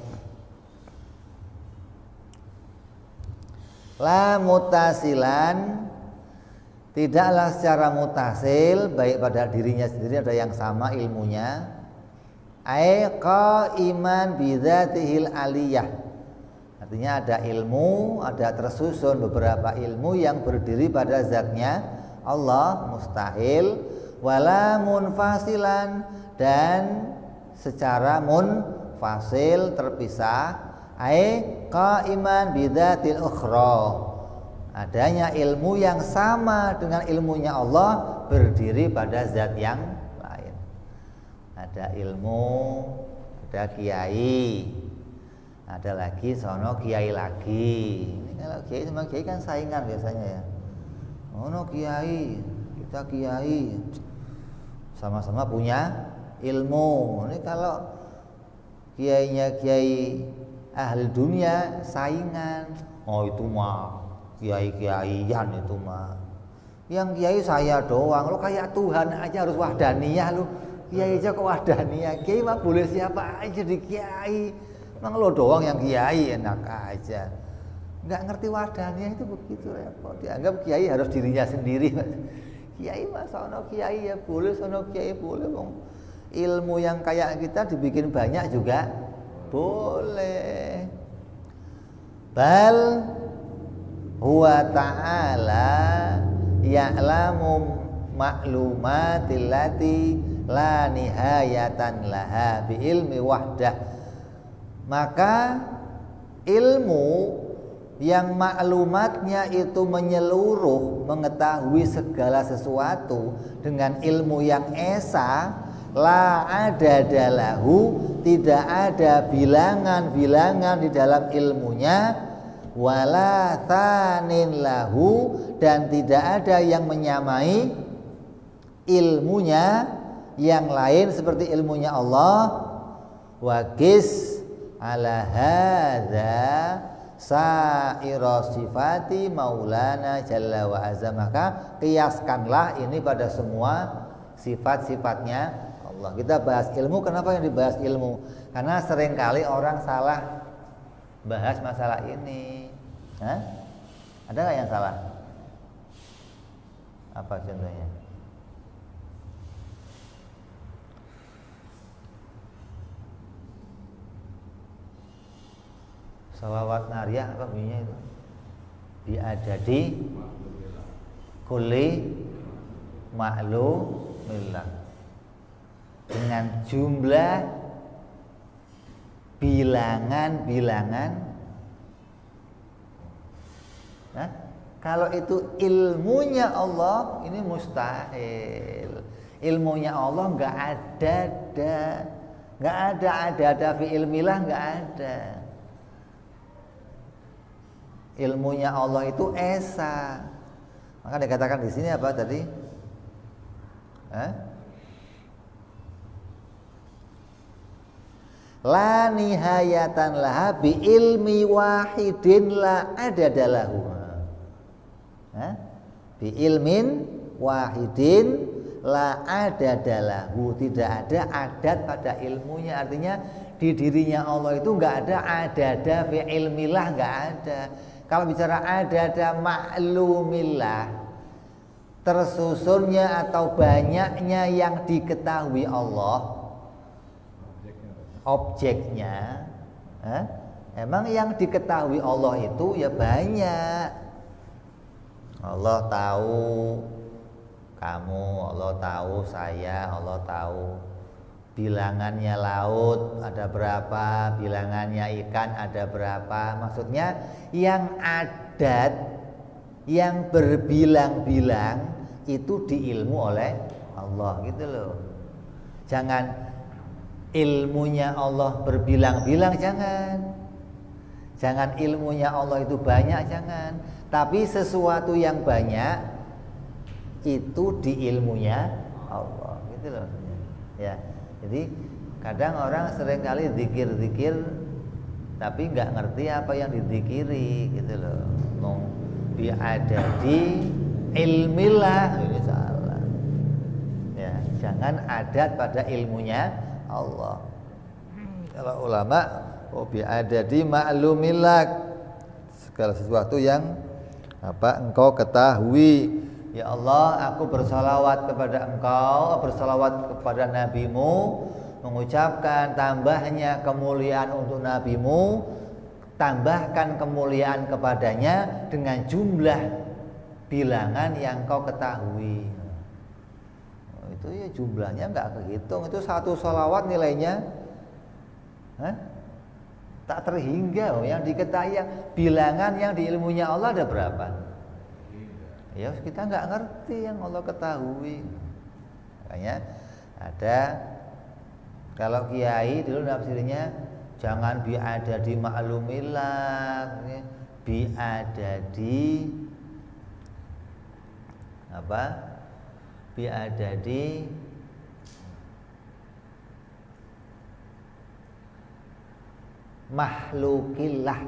La mutasilan, tidaklah secara mutasil, baik pada dirinya sendiri ada yang sama ilmunya. Ai qaiman bidzatihil aliyah. Artinya ada ilmu, ada tersusun beberapa ilmu yang berdiri pada zatnya Allah, mustahil. Wala munfasilan, dan secara munfasil, terpisah. Ai qaiman bidzatil ukhra, adanya ilmu yang sama dengan ilmunya Allah berdiri pada zat yang lain. Ada ilmu, ada kiai, ada lagi sono kiai lagi. Ini kalau kiai sama kiai kan saingan biasanya ya. Ono kiai, kita kiai, sama-sama punya ilmu. Ini kalau kiainya kiai ahli dunia saingan. Oh itu mah kiai-kiaian itu mah. Yang kiai saya doang. Lo kayak Tuhan aja harus wahdaniyah lo. Kiai aja kok wahdaniyah. Kiai mah boleh siapa aja jadi kiai. Emang lo doang yang kiai, enak aja. Nggak ngerti wahdaniyah itu begitu repot. Dianggap kiai harus dirinya sendiri. Kiai mah sono kiai ya boleh, sono kiai boleh. Ilmu yang kayak kita dibikin banyak juga boleh. Bal huwa ta'ala ya'lamu ma'lumatil lati la nihayatan laha bi ilmi wahdah. Maka ilmu yang maklumatnya itu menyeluruh, mengetahui segala sesuatu dengan ilmu yang esa, la ada dalahu, tidak ada bilangan-bilangan di dalam ilmunya, wala tanin lahu, dan tidak ada yang menyamai ilmunya yang lain seperti ilmunya Allah. Waqis ala hadza sa'ira sifati maulana jalla wa azza. Maka kiaskanlah ini pada semua sifat-sifatnya Allah. Kita bahas ilmu, kenapa yang dibahas ilmu? Karena seringkali orang salah bahas masalah ini. Hah? Ada nggak yang salah? Apa contohnya? Salawat nariyah apa bunyinya itu? Biadadi kulli ma'lumillah, dengan jumlah bilangan-bilangan. Nah, kalau itu ilmunya Allah, ini mustahil. Ilmunya Allah nggak ada fi ilmilah, nggak ada. Ilmunya Allah itu esa. Maka dikatakan di sini apa tadi? La nihayatan laha bi ilmi wahidin la adada lahu. Bi ilmin wahidin la adada lahu, tidak ada adat pada ilmunya. Artinya di dirinya Allah itu enggak ada adada fi ilmillah, enggak ada. Kalau bicara adada maklumillah, tersusunnya atau banyaknya yang diketahui Allah, objeknya, emang yang diketahui Allah itu ya banyak. Allah tahu kamu, Allah tahu saya, Allah tahu bilangannya laut ada berapa, bilangannya ikan ada berapa. Maksudnya yang adat, yang berbilang-bilang itu diilmu oleh Allah gitu loh. Jangan ilmunya Allah berbilang-bilang, jangan ilmunya Allah itu banyak, jangan. Tapi sesuatu yang banyak itu di ilmunya Allah gitu loh ya. Jadi kadang orang seringkali zikir-zikir tapi nggak ngerti apa yang dizikiri gitu loh. Biadadi ilmillah, ini salah ya. Jangan adat pada ilmunya Allah. Kalau ulama biadadi ma'lumillah, segala sesuatu yang engkau ketahui. Ya Allah, aku bersalawat kepada Engkau, bersalawat kepada Nabimu, mengucapkan tambahnya kemuliaan untuk Nabimu, tambahkan kemuliaan kepadanya dengan jumlah bilangan yang Kau ketahui. Itu ya jumlahnya nggak kehitung. Itu satu salawat nilainya tak terhingga. Yang diketahui, bilangan yang di ilmunya Allah ada berapa? Ya kita nggak ngerti yang Allah ketahui. Makanya ada, kalau kiai dulu nafsirnya jangan biadadi ma'lumillah, biadadi apa? Biadadi makhlukillah,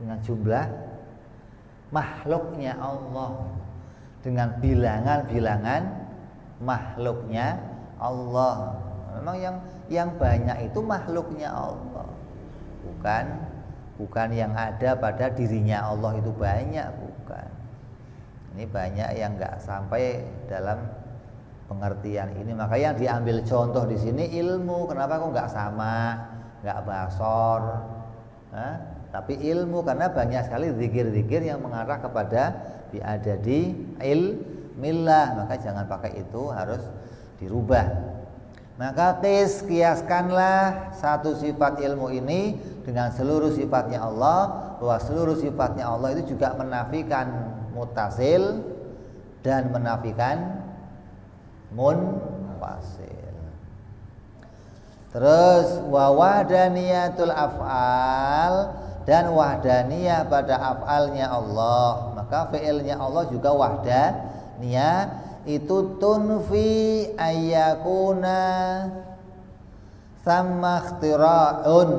dengan jumlah makhluknya Allah, dengan bilangan-bilangan makhluknya Allah. Memang yang banyak itu makhluknya Allah, bukan yang ada pada dirinya Allah itu banyak, bukan. Ini banyak yang nggak sampai dalam pengertian ini. Maka yang diambil contoh di sini ilmu. Kenapa kok nggak sama, nggak basor? Tapi ilmu, karena banyak sekali zikir-zikir yang mengarah kepada biadadi ilmillah. Maka jangan pakai itu, harus dirubah. Maka kiaskanlah satu sifat ilmu ini dengan seluruh sifatnya Allah, bahwa seluruh sifatnya Allah itu juga menafikan muttasil dan menafikan munfasil. Terus wa wahdaniyatul af'al, dan wahdaniyah pada af'alnya Allah. Maka fi'ilnya Allah juga wahdaniyah, itu tunfi ayyakuna thamma ikhtira'un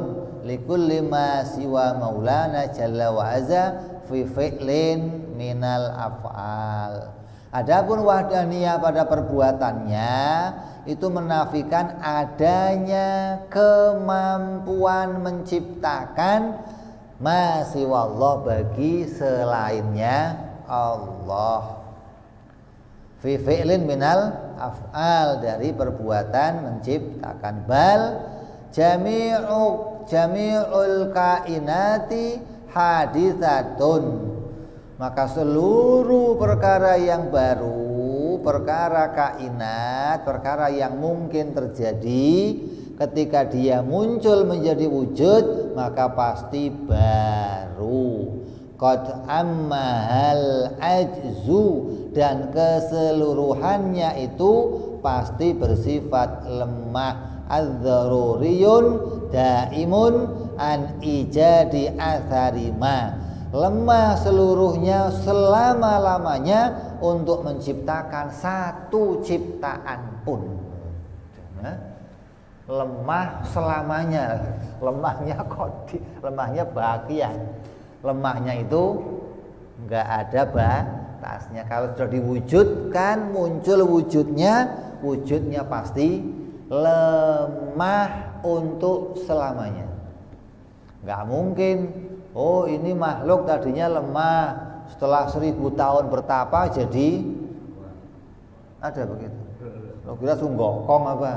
likulli ma siwa maulana jalla wa azza fi fi'lin minal af'al. Adapun wahdaniyah pada perbuatannya itu menafikan adanya kemampuan menciptakan ma siwa Allah bagi selainnya Allah. fi fi'lin minal af'al, dari perbuatan menciptakan. Bal jami'ul kainati haditsatun, maka seluruh perkara yang baru, perkara kainat, perkara yang mungkin terjadi ketika dia muncul menjadi wujud, maka pasti baru. Qad ammahal ajzu, dan keseluruhannya itu pasti bersifat lemah. Adz-dzaruriyun daimun an ijadi atharima, lemah seluruhnya selama-lamanya untuk menciptakan satu ciptaan pun. Lemah selamanya, lemahnya kodi, lemahnya bahagia. Lemahnya itu enggak ada batasnya. Kalau sudah diwujudkan, muncul wujudnya pasti lemah untuk selamanya. Enggak mungkin, oh ini makhluk tadinya lemah, setelah 1000 tahun bertapa jadi ada begitu. Lo kira sunggokong apa?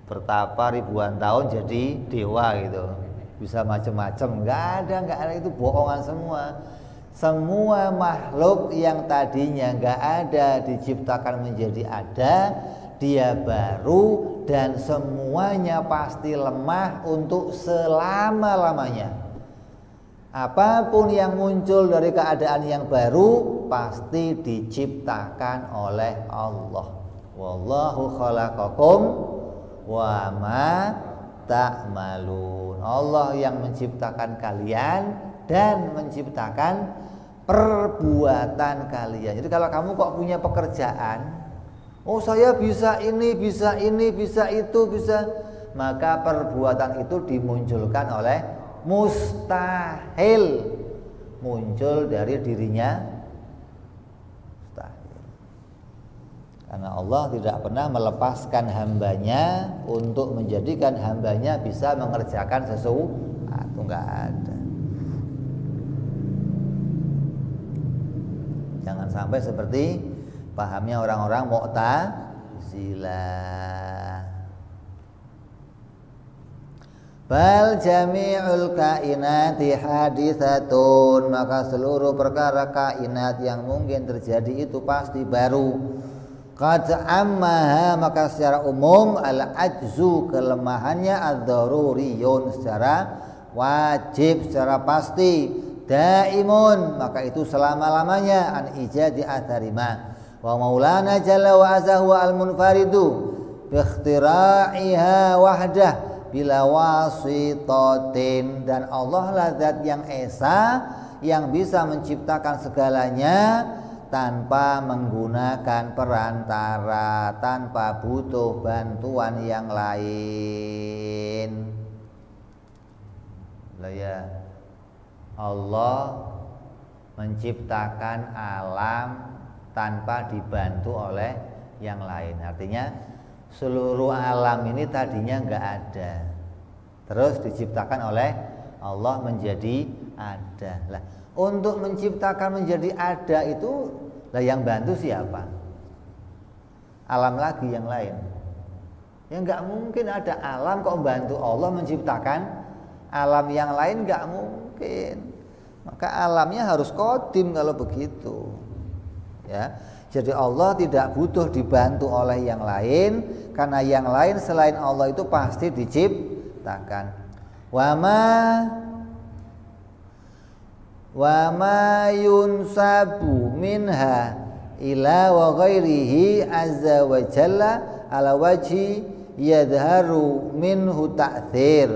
Bertapa ribuan tahun jadi dewa gitu, bisa macam-macam. Enggak ada, itu bohongan semua. Semua makhluk yang tadinya enggak ada diciptakan menjadi ada, dia baru, dan semuanya pasti lemah untuk selama-lamanya. Apapun yang muncul dari keadaan yang baru pasti diciptakan oleh Allah. Wallahu khalaqakum wa ma ta'malun. Allah yang menciptakan kalian dan menciptakan perbuatan kalian. Jadi kalau kamu kok punya pekerjaan, oh saya bisa ini, bisa itu, maka perbuatan itu dimunculkan oleh mustahil muncul dari dirinya, mustahil. Karena Allah tidak pernah melepaskan hambanya untuk menjadikan hambanya bisa mengerjakan sesuatu, enggak ada. Jangan sampai seperti pahamnya orang-orang Mu'tazilah. Bal jami'ul kainati haditsatun, maka seluruh perkara kainat yang mungkin terjadi itu pasti baru. Qad ammaha, maka secara umum al-ajzu, kelemahannya, ad-dzaruriyun, secara wajib, secara pasti. Daimun, maka itu selama-lamanya, an ijadi atharima. Wa maulana jalla wa azahu al-munfaridu bi ikhtira'iha wahdah bila wasitatin, dan Allah lah zat yang esa yang bisa menciptakan segalanya tanpa menggunakan perantara, tanpa butuh bantuan yang lain. Lah ya, Allah menciptakan alam tanpa dibantu oleh yang lain. Artinya seluruh alam ini tadinya enggak ada, terus diciptakan oleh Allah menjadi ada. Lah, untuk menciptakan menjadi ada itu, lah yang bantu siapa? Alam lagi yang lain. Ya enggak mungkin ada alam kok bantu Allah menciptakan alam yang lain, enggak mungkin. Maka alamnya harus qadim kalau begitu. Ya. Jadi Allah tidak butuh dibantu oleh yang lain, karena yang lain selain Allah itu pasti diciptakan. Wa ma yunsabu minha ila wa ghairihi azza wa jalla ala wajhi yadharu minhu ta'thir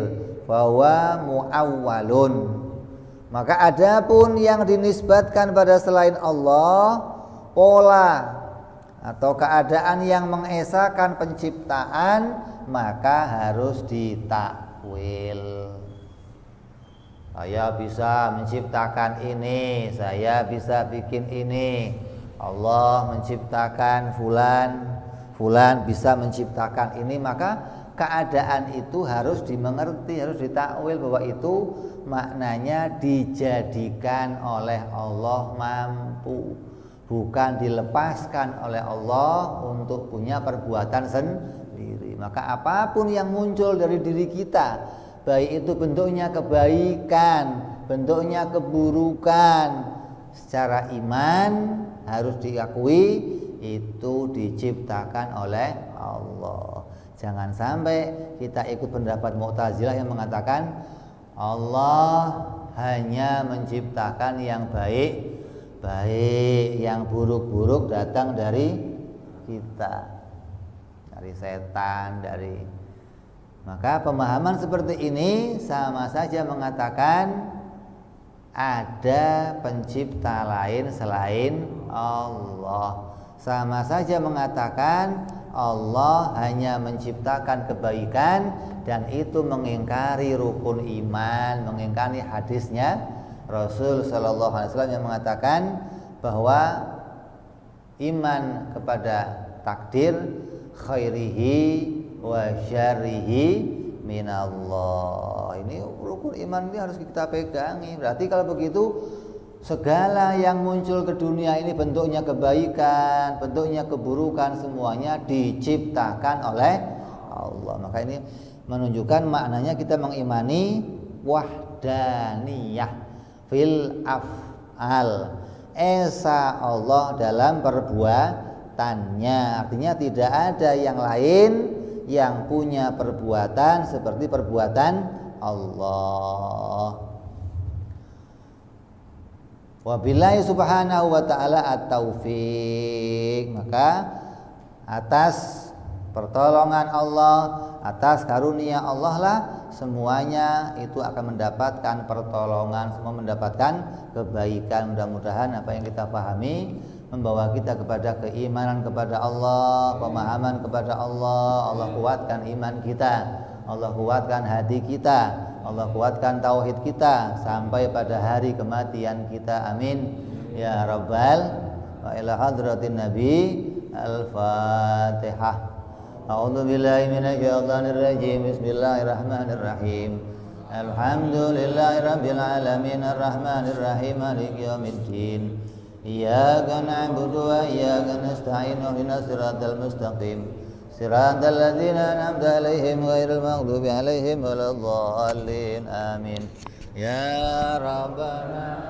fa huwa muawwalun. Maka adapun yang dinisbatkan pada selain Allah, pola atau keadaan yang mengesahkan penciptaan, maka harus ditakwil. Saya bisa menciptakan ini, saya bisa bikin ini. Allah menciptakan fulan bisa menciptakan ini, maka keadaan itu harus dimengerti, harus ditakwil bahwa itu maknanya dijadikan oleh Allah mampu. bukan dilepaskan oleh Allah untuk punya perbuatan sendiri. Maka apapun yang muncul dari diri kita, baik itu bentuknya kebaikan, bentuknya keburukan, secara iman harus diakui itu diciptakan oleh Allah. Jangan sampai kita ikut pendapat Mu'tazilah yang mengatakan Allah hanya menciptakan yang baik, yang buruk-buruk datang dari kita, dari setan, maka pemahaman seperti ini sama saja mengatakan ada pencipta lain selain Allah. Sama saja mengatakan Allah hanya menciptakan kebaikan, dan itu mengingkari rukun iman, mengingkari hadisnya Rasul Shallallahu Alaihi Wasallam yang mengatakan bahwa iman kepada takdir khairihi wa syarrihi minallah. Ini rukun iman, ini harus kita pegangi. Berarti kalau begitu segala yang muncul ke dunia ini bentuknya kebaikan, bentuknya keburukan, semuanya diciptakan oleh Allah. Maka ini menunjukkan maknanya kita mengimani wahdaniyah fil af'al, esa Allah dalam perbuatannya. Artinya tidak ada yang lain yang punya perbuatan seperti perbuatan Allah. Wabillahi subhanahu wa ta'ala at-taufiq. Maka atas pertolongan Allah, atas karunia Allah lah semuanya itu akan mendapatkan pertolongan, semua mendapatkan kebaikan. Mudah-mudahan apa yang kita pahami membawa kita kepada keimanan kepada Allah, pemahaman kepada Allah. Allah kuatkan iman kita, Allah kuatkan hati kita, Allah kuatkan tauhid kita sampai pada hari kematian kita. Amin ya rabbal wa ila hadratin nabi. Al-Fatihah. A'udzu billahi minasyaitonir rajim. Bismillahirrahmanirrahim. Alhamdulillahirabbil alamin arrahmanir rahim maliki yaumiddin. Iyyaka na'budu wa iyyaka nasta'in ihdinas siratal mustaqim. Siratal ladzina an'amta 'alaihim ghairil maghdubi 'alaihim waladdallin. Amin. Ya Rabbana